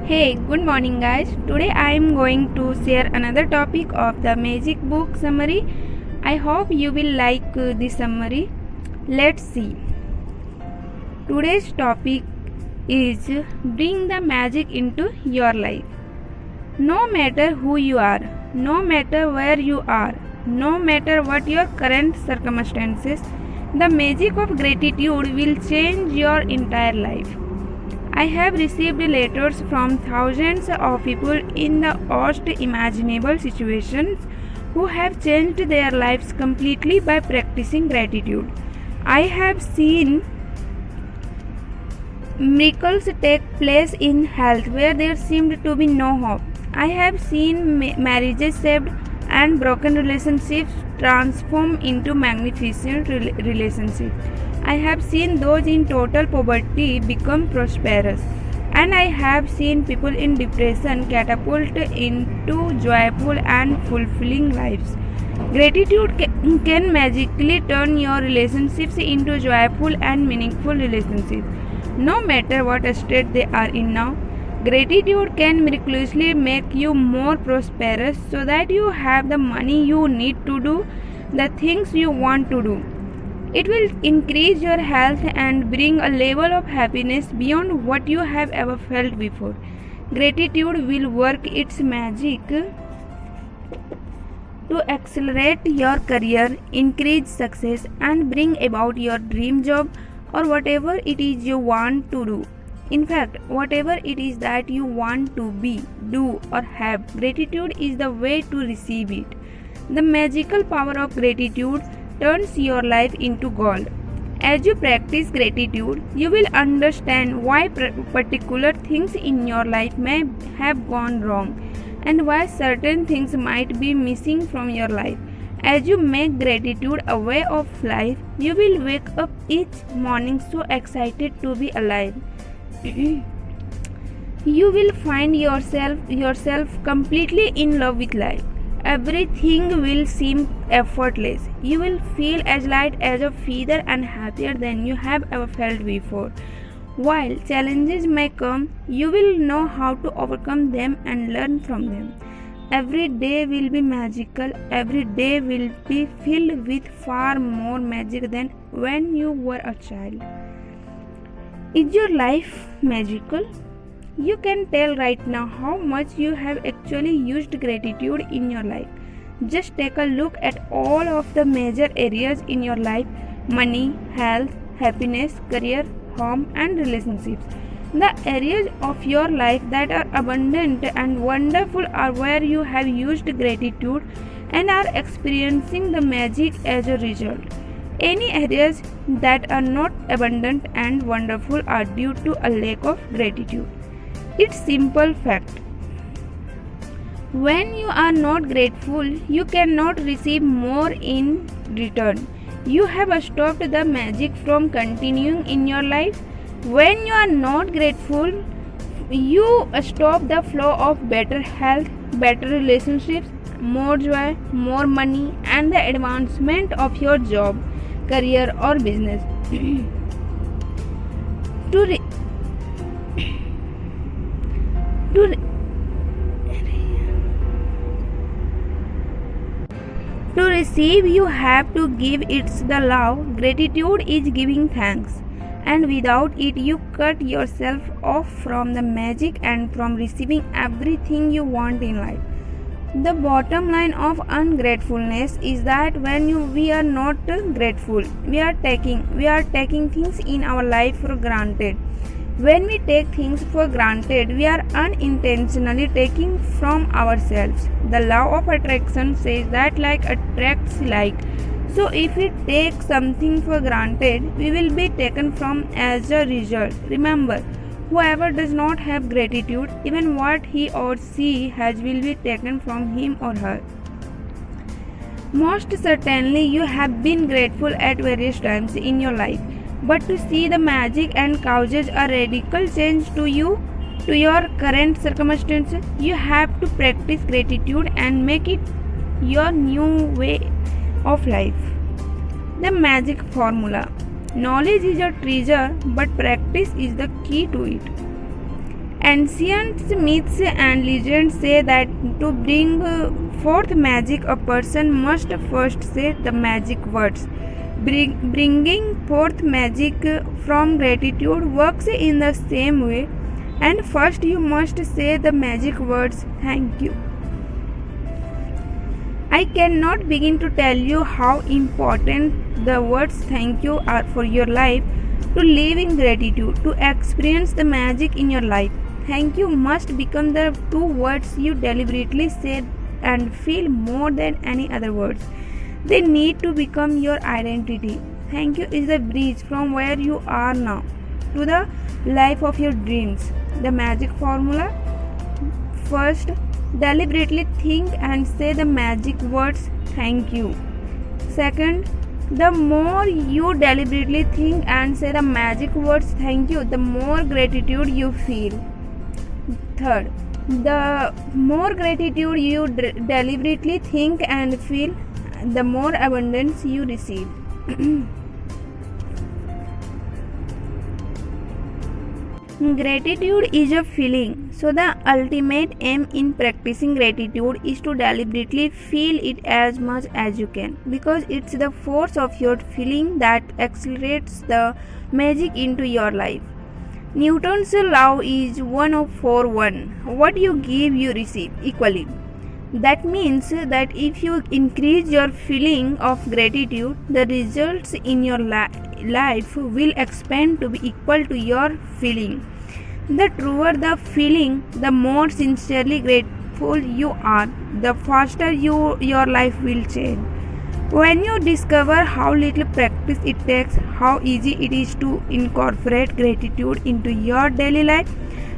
Hey, good morning, guys. Today I am going to share another topic of the magic book summary. I hope you will like the summary. Let's see. Today's topic is bring the magic into your life. No matter who you are, no matter where you are, no matter what your current circumstances, the magic of gratitude will change your entire life. I have received letters from thousands of people in the worst imaginable situations who have changed their lives completely by practicing gratitude. I have seen miracles take place in health where there seemed to be no hope. I have seen marriages saved and broken relationships transformed into magnificent relationships. I have seen those in total poverty become prosperous, and I have seen people in depression catapult into joyful and fulfilling lives. Gratitude can magically turn your relationships into joyful and meaningful relationships, no matter what state they are in now. Gratitude can miraculously make you more prosperous so that you have the money you need to do the things you want to do. It will increase your health and bring a level of happiness beyond what you have ever felt before. Gratitude will work its magic to accelerate your career, increase success, and bring about your dream job or whatever it is you want to do. In fact, whatever it is that you want to be, do, or have, gratitude is the way to receive it. The magical power of gratitude turns your life into gold. As you practice gratitude, you will understand why particular things in your life may have gone wrong and why certain things might be missing from your life. As you make gratitude a way of life, you will wake up each morning so excited to be alive. You will find yourself completely in love with life. Everything will seem effortless. You will feel as light as a feather and happier than you have ever felt before. While challenges may come, you will know how to overcome them and learn from them. Every day will be magical. Every day will be filled with far more magic than when you were a child. Is your life magical? You can tell right now how much you have actually used gratitude in your life. Just take a look at all of the major areas in your life: money, health, happiness, career, home, and relationships. The areas of your life that are abundant and wonderful are where you have used gratitude and are experiencing the magic as a result. Any areas that are not abundant and wonderful are due to a lack of gratitude. It's simple fact. When you are not grateful, you cannot receive more in return. You have stopped the magic from continuing in your life. When you are not grateful, you stop the flow of better health, better relationships, more joy, more money, and the advancement of your job, career, or business. To receive, you have to give. It's the law. Gratitude is giving thanks, and without it, you cut yourself off from the magic and from receiving everything you want in life. The bottom line of ungratefulness is that when we are not grateful, we are taking things in our life for granted. When we take things for granted, we are unintentionally taking from ourselves. The law of attraction says that like attracts like. So if we take something for granted, we will be taken from as a result. Remember, whoever does not have gratitude, even what he or she has will be taken from him or her. Most certainly you have been grateful at various times in your life. But to see the magic and causes a radical change to your current circumstances, you have to practice gratitude and make it your new way of life. The magic formula. Knowledge is a treasure, but practice is the key to it. Ancient myths and legends say that to bring forth magic, a person must first say the magic words. Bringing forth magic from gratitude works in the same way, and first you must say the magic words thank you. I cannot begin to tell you how important the words thank you are for your life, to live in gratitude, to experience the magic in your life. Thank you must become the two words you deliberately say and feel more than any other words. They need to become your identity. Thank you is the bridge from where you are now to the life of your dreams. The magic formula: first, deliberately think and say the magic words thank you. Second, the more you deliberately think and say the magic words thank you, the more gratitude you feel. Third, the more gratitude you deliberately think and feel, the more abundance you receive. Gratitude is a feeling, so the ultimate aim in practicing gratitude is to deliberately feel it as much as you can, because it's the force of your feeling that accelerates the magic into your life. Newton's law is 1:4:1. What you give, you receive equally. That means that if you increase your feeling of gratitude, the results in your life will expand to be equal to your feeling. The truer the feeling, the more sincerely grateful you are, the faster your life will change. When you discover how little practice it takes, how easy it is to incorporate gratitude into your daily life,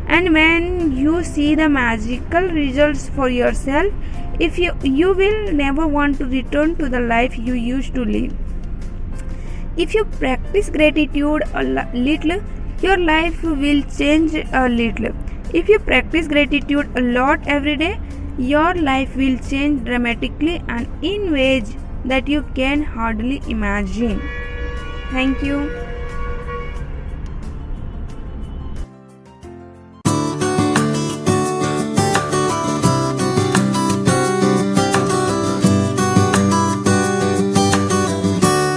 and when you see the magical results for yourself, you will never want to return to the life you used to live. If you practice gratitude a little, your life will change a little. If you practice gratitude a lot every day, your life will change dramatically and in ways that you can hardly imagine. Thank you.